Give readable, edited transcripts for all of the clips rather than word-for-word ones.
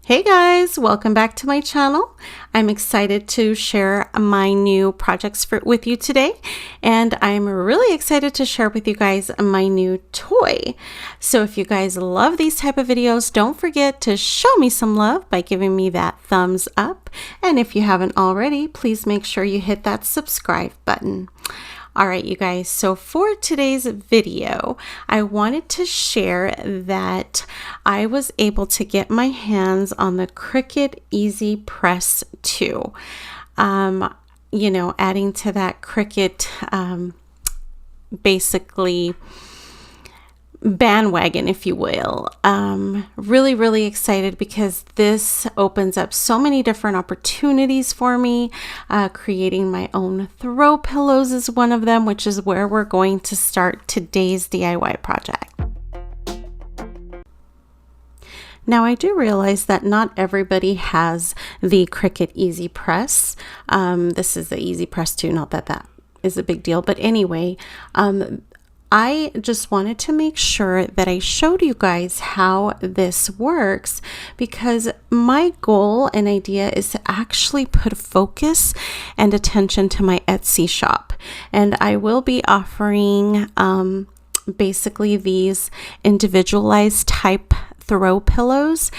Hey guys, welcome back to my channel. I'm excited to share my new projects with you today, and I'm really excited to share with you guys my new toy. So if you guys love these type of videos, don't forget to show me some love by giving me that thumbs up, and if you haven't already, please make sure you hit that subscribe button. All right, you guys, so for today's video, I wanted to share that I was able to get my hands on the Cricut Easy Press 2. Adding to that Cricut, basically bandwagon, if you will. Really excited because this opens up so many different opportunities for me. Creating my own throw pillows is one of them, which is where we're going to start today's DIY project. Now, I do realize that not everybody has the Cricut Easy Press. This is the Easy Press 2, not that that is a big deal, but anyway, I just wanted to make sure that I showed you guys how this works, because my goal and idea is to actually put focus and attention to my Etsy shop. And I will be offering basically these individualized type throw pillows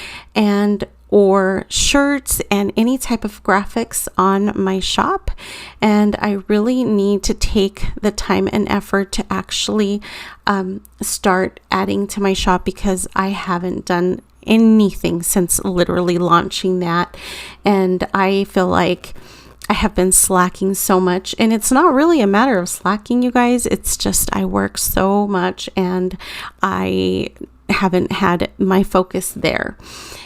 or shirts and any type of graphics on my shop, and I really need to take the time and effort to actually start adding to my shop, because I haven't done anything since literally launching that, and I feel like I have been slacking so much. And it's not really a matter of slacking, you guys, it's just I work so much and I haven't had my focus there.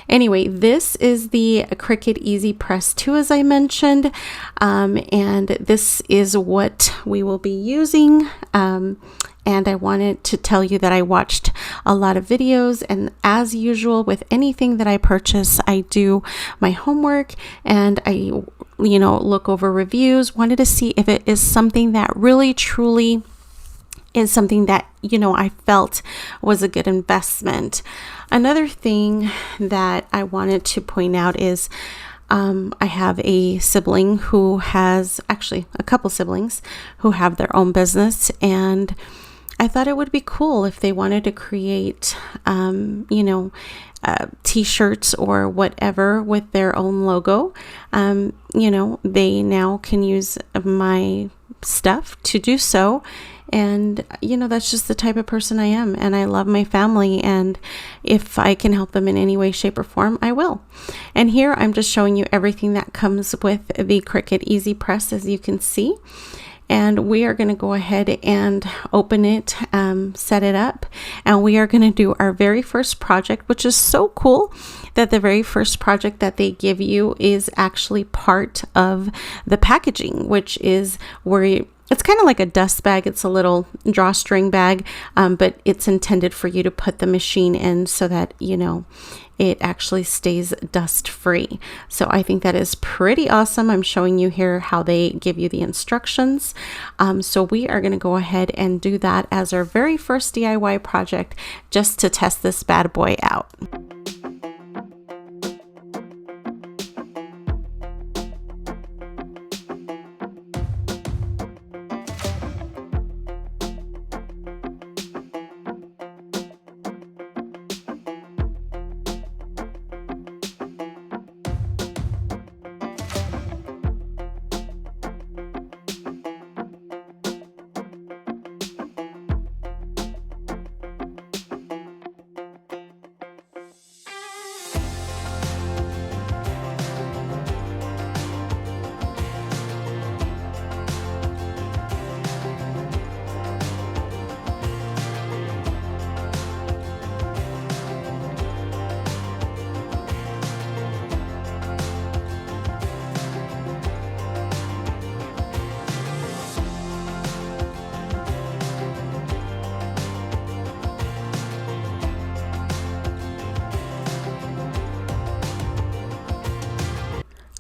Anyway, this is the Cricut Easy Press 2, as I mentioned, and this is what we will be using. And I wanted to tell you that I watched a lot of videos, and as usual with anything that I purchase, I do my homework and I look over reviews. Wanted to see if it is something that really truly is something that I felt was a good investment. Another thing that I wanted to point out is I have a sibling who has, actually a couple siblings who have their own business, and I thought it would be cool if they wanted to create t-shirts or whatever with their own logo. They now can use my stuff to do so. And, that's just the type of person I am, and I love my family, and if I can help them in any way, shape, or form, I will. And here I'm just showing you everything that comes with the Cricut Easy Press, as you can see. And we are going to go ahead and open it, set it up, and we are going to do our very first project, which is so cool that the very first project that they give you is actually part of the packaging, which is where it's kind of like a dust bag. It's a little drawstring bag, but it's intended for you to put the machine in so that, it actually stays dust free. So I think that is pretty awesome. I'm showing you here how they give you the instructions. So we are going to go ahead and do that as our very first DIY project, just to test this bad boy out.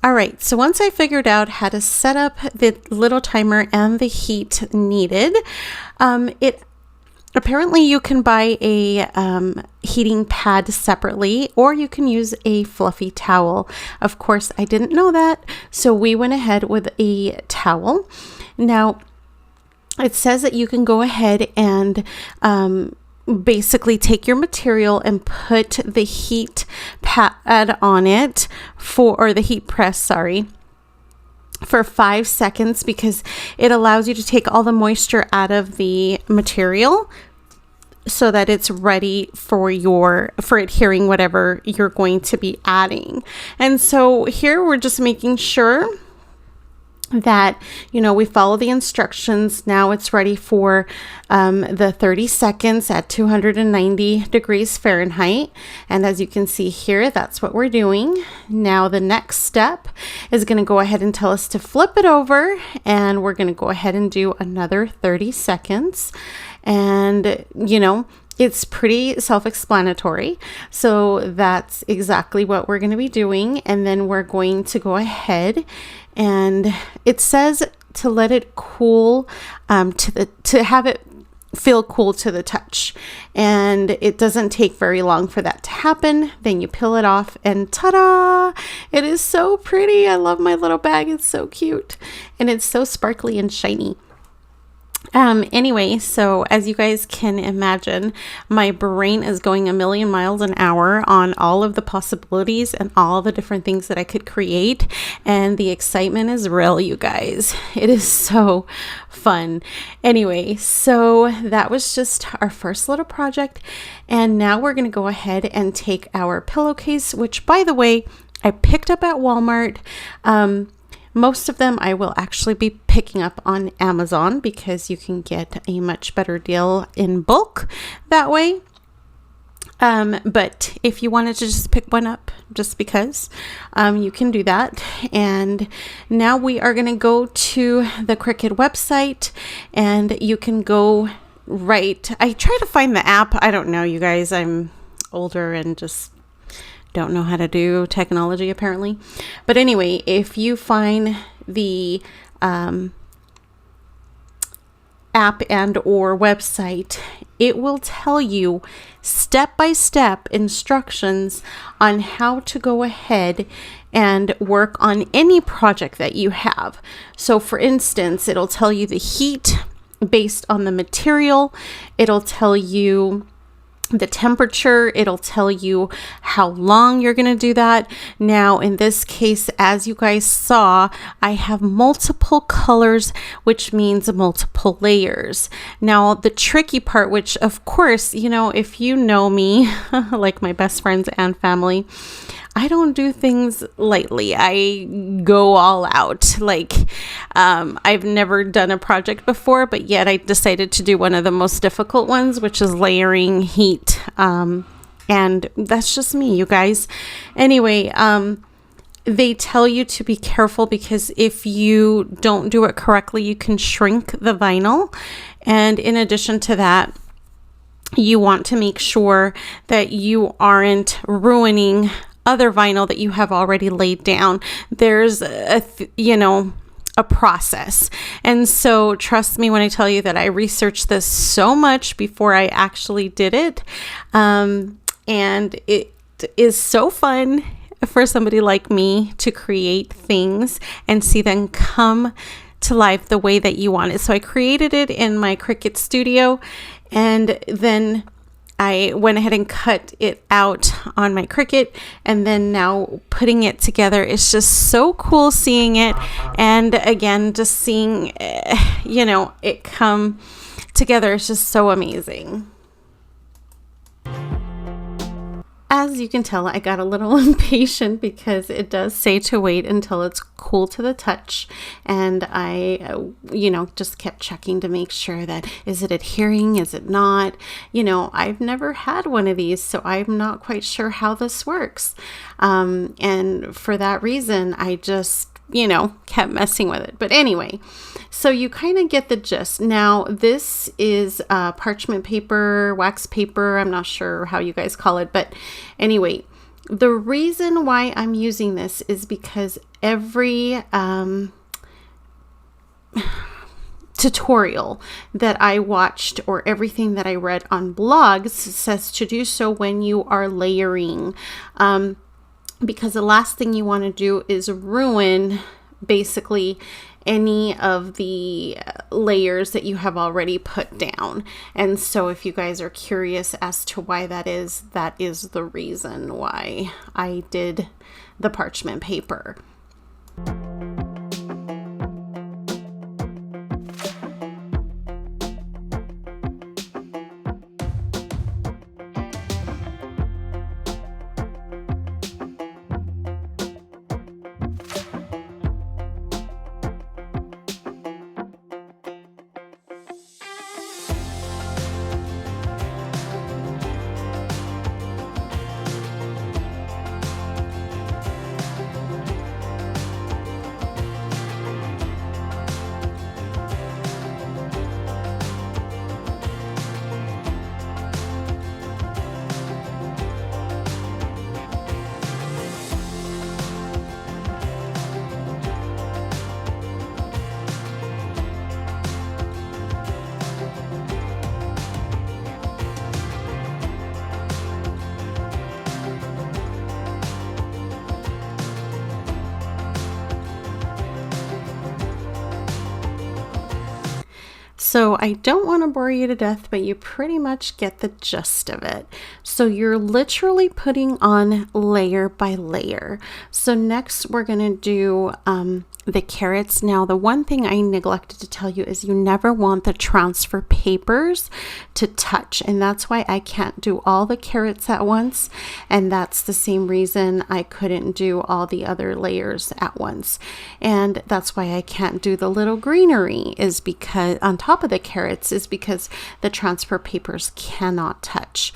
All right, so once I figured out how to set up the little timer and the heat needed, it Apparently you can buy a heating pad separately, or you can use a fluffy towel. Of course, I didn't know that, so we went ahead with a towel. Now, it says that you can go ahead and basically take your material and put the heat pad on it or the heat press, sorry, for 5 seconds, because it allows you to take all the moisture out of the material so that it's ready for adhering whatever you're going to be adding. And so here we're just making sure that, we follow the instructions. Now it's ready for the 30 seconds at 290 degrees Fahrenheit. And as you can see here, that's what we're doing. Now the next step is going to go ahead and tell us to flip it over, and we're going to go ahead and do another 30 seconds. And, it's pretty self-explanatory. So that's exactly what we're going to be doing. And then we're going to go ahead, and it says to let it cool, to have it feel cool to the touch. And it doesn't take very long for that to happen. Then you peel it off, and ta-da! It is so pretty. I love my little bag. It's so cute. And it's so sparkly and shiny. Anyway, so as you guys can imagine, my brain is going a million miles an hour on all of the possibilities and all the different things that I could create. And the excitement is real, you guys. It is so fun. Anyway, so that was just our first little project. And now we're going to go ahead and take our pillowcase, which, by the way, I picked up at Walmart. Most of them I will actually be picking up on Amazon, because you can get a much better deal in bulk that way. But if you wanted to just pick one up just because, you can do that. And now we are going to go to the Cricut website, and you can go I try to find the app. I don't know, you guys, I'm older and just don't know how to do technology apparently. But anyway, if you find the app and or website, it will tell you step-by-step instructions on how to go ahead and work on any project that you have. So for instance, it'll tell you the heat based on the material. It'll tell you the temperature. It'll tell you how long you're going to do that. Now, in this case, as you guys saw, I have multiple colors, which means multiple layers. Now, the tricky part, which of course, if you know me, like my best friends and family, I don't do things lightly. I go all out. I've never done a project before, but yet I decided to do one of the most difficult ones, which is layering heat. And that's just me, you guys. Anyway, they tell you to be careful, because if you don't do it correctly, you can shrink the vinyl. And in addition to that, you want to make sure that you aren't ruining other vinyl that you have already laid down. There's a process. And so trust me when I tell you that I researched this so much before I actually did it. And it is so fun for somebody like me to create things and see them come to life the way that you want it. So I created it in my Cricut studio, and then I went ahead and cut it out on my Cricut, and then now putting it together is just so cool seeing it. And again, just seeing, it come together is just so amazing. As you can tell, I got a little impatient because it does say to wait until it's cool to the touch. And I, just kept checking to make sure that, is it adhering? Is it not? I've never had one of these, so I'm not quite sure how this works. And for that reason, I just, kept messing with it. But anyway, so you kind of get the gist. Now, this is parchment paper, wax paper. I'm not sure how you guys call it. But anyway, the reason why I'm using this is because every tutorial that I watched or everything that I read on blogs says to do so when you are layering, because the last thing you want to do is ruin basically any of the layers that you have already put down. And so if you guys are curious as to why that is the reason why I did the parchment paper. So I don't want to bore you to death, but you pretty much get the gist of it. So you're literally putting on layer by layer. So next we're going to do the carrots. Now, the one thing I neglected to tell you is you never want the transfer papers to touch. And that's why I can't do all the carrots at once. And that's the same reason I couldn't do all the other layers at once. And that's why I can't do the little greenery, is because on top of the carrots, is because the transfer papers cannot touch.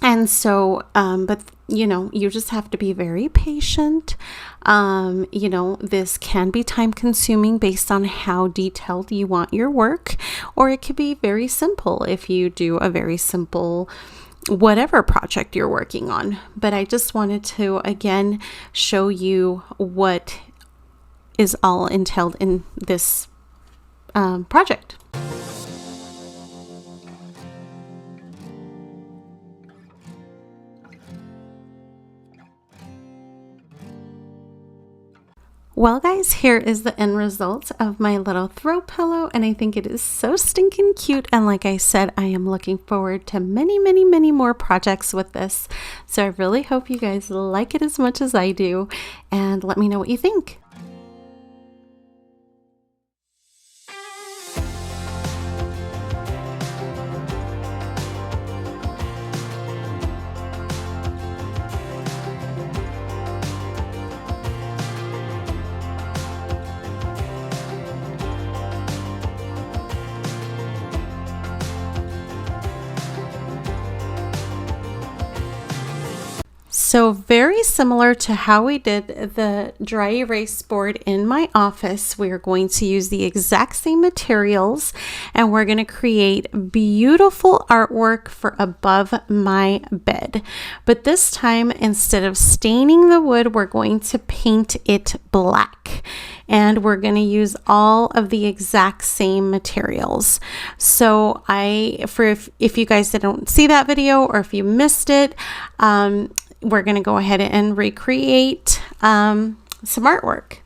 And so, but you know, you just have to be very patient. You know, this can be time consuming based on how detailed you want your work, or it could be very simple if you do a very simple whatever project you're working on. But I just wanted to, again, show you what is all entailed in this project. Well, guys, here is the end result of my little throw pillow, and I think it is so stinking cute. And like I said, I am looking forward to many, many, many more projects with this. So I really hope you guys like it as much as I do, and let me know what you think. So very similar to how we did the dry erase board in my office, we are going to use the exact same materials, and we're going to create beautiful artwork for above my bed. But this time, instead of staining the wood, we're going to paint it black. And we're going to use all of the exact same materials. So if you guys didn't see that video, or if you missed it, we're going to go ahead and recreate some artwork.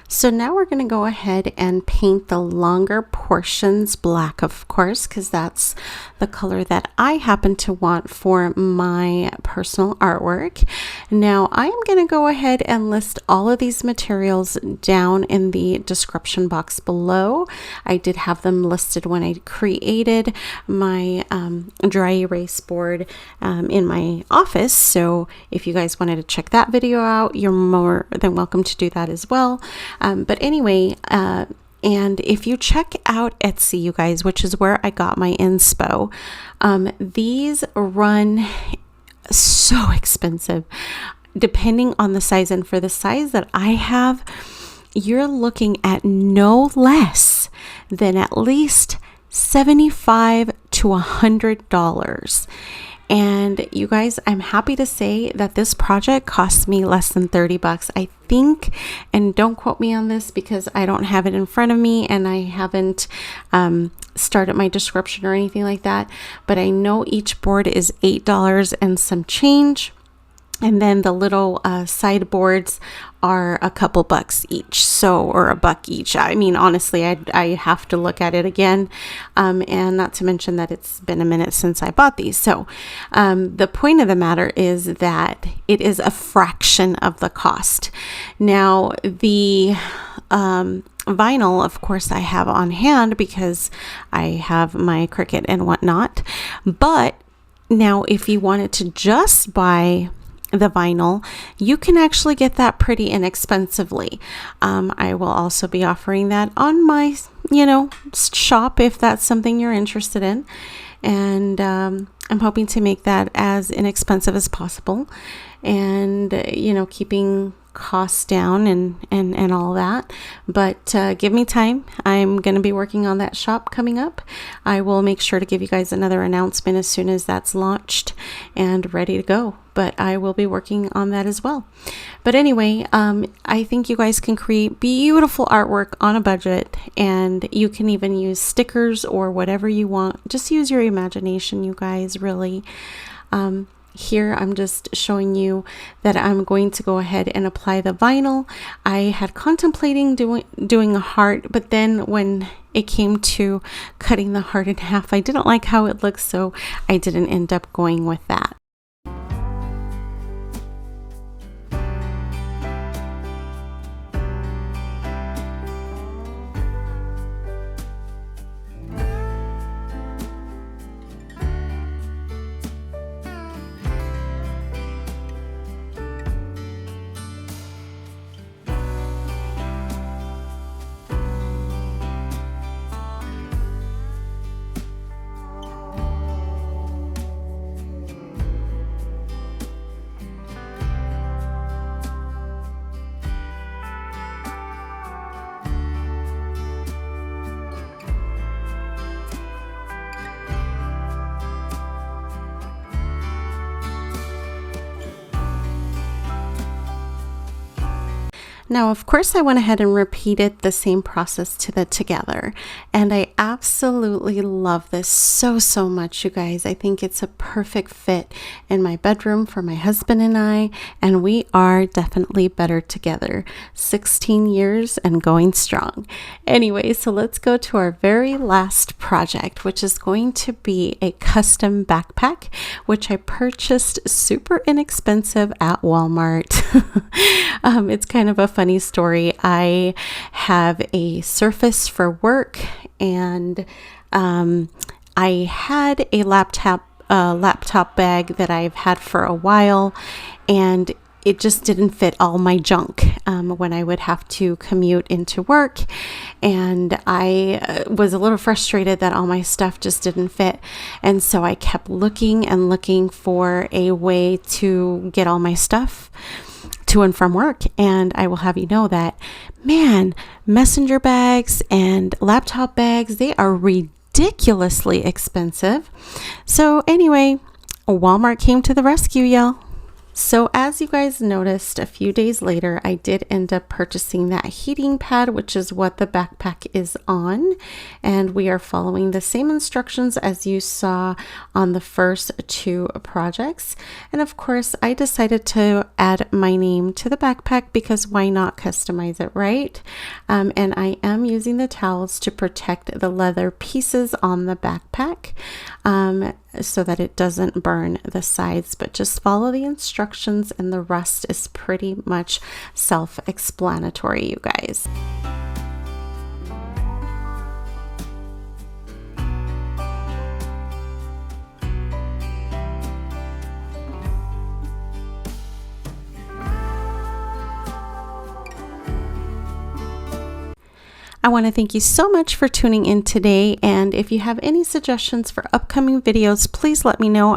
So now we're going to go ahead and paint the longer portions black, of course, because that's the color that I happen to want for my personal artwork. Now I am going to go ahead and list all of these materials down in the description box below. I did have them listed when I created my dry erase board in my office. So if you guys wanted to check that video out, you're more than welcome to do that as well. But anyway, and if you check out Etsy, you guys, which is where I got my inspo, these run so expensive depending on the size. And for the size that I have, you're looking at no less than at least $75 to $100. And you guys, I'm happy to say that this project cost me less than 30 bucks, I think. And don't quote me on this because I don't have it in front of me and I haven't started my description or anything like that. But I know each board is $8 and some change. And then the little sideboards are a couple bucks each, or a buck each. I mean, honestly, I have to look at it again, and not to mention that it's been a minute since I bought these. So the point of the matter is that it is a fraction of the cost. Now, the vinyl, of course, I have on hand because I have my Cricut and whatnot. But now, if you wanted to just buy the vinyl, you can actually get that pretty inexpensively. I will also be offering that on my, shop if that's something you're interested in. And I'm hoping to make that as inexpensive as possible and, keeping costs down and all that. But give me time. I'm going to be working on that shop coming up. I will make sure to give you guys another announcement as soon as that's launched and ready to go. But I will be working on that as well. But anyway, I think you guys can create beautiful artwork on a budget, and you can even use stickers or whatever you want. Just use your imagination, you guys, really. Here I'm just showing you that I'm going to go ahead and apply the vinyl. I had contemplating doing a heart, but then when it came to cutting the heart in half, I didn't like how it looked, so I didn't end up going with that. Now, of course, I went ahead and repeated the same process to the together, and I absolutely love this so much, you guys. I think it's a perfect fit in my bedroom for my husband and we are definitely better together. 16 years and going strong. Anyway, so let's go to our very last project, which is going to be a custom backpack, which I purchased super inexpensive at Walmart. It's kind of a funny story. I have a Surface for work, and I had a laptop bag that I've had for a while, and it just didn't fit all my junk when I would have to commute into work. And I was a little frustrated that all my stuff just didn't fit. And so I kept looking and looking for a way to get all my stuff to and from work. And I will have you know that, man, messenger bags and laptop bags, they are ridiculously expensive. So anyway, Walmart came to the rescue, y'all. So as you guys noticed, a few days later, I did end up purchasing that heating pad, which is what the backpack is on. And we are following the same instructions as you saw on the first two projects. And of course, I decided to add my name to the backpack because why not customize it, right? And I am using the towels to protect the leather pieces on the backpack. So that it doesn't burn the sides, but just follow the instructions and the rest is pretty much self-explanatory, you guys. I want to thank you so much for tuning in today, and if you have any suggestions for upcoming videos, please let me know.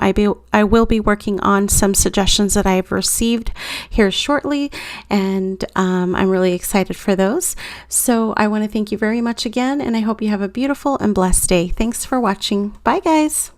I will be working on some suggestions that I've received here shortly, and I'm really excited for those. So I want to thank you very much again, and I hope you have a beautiful and blessed day. Thanks for watching. Bye, guys.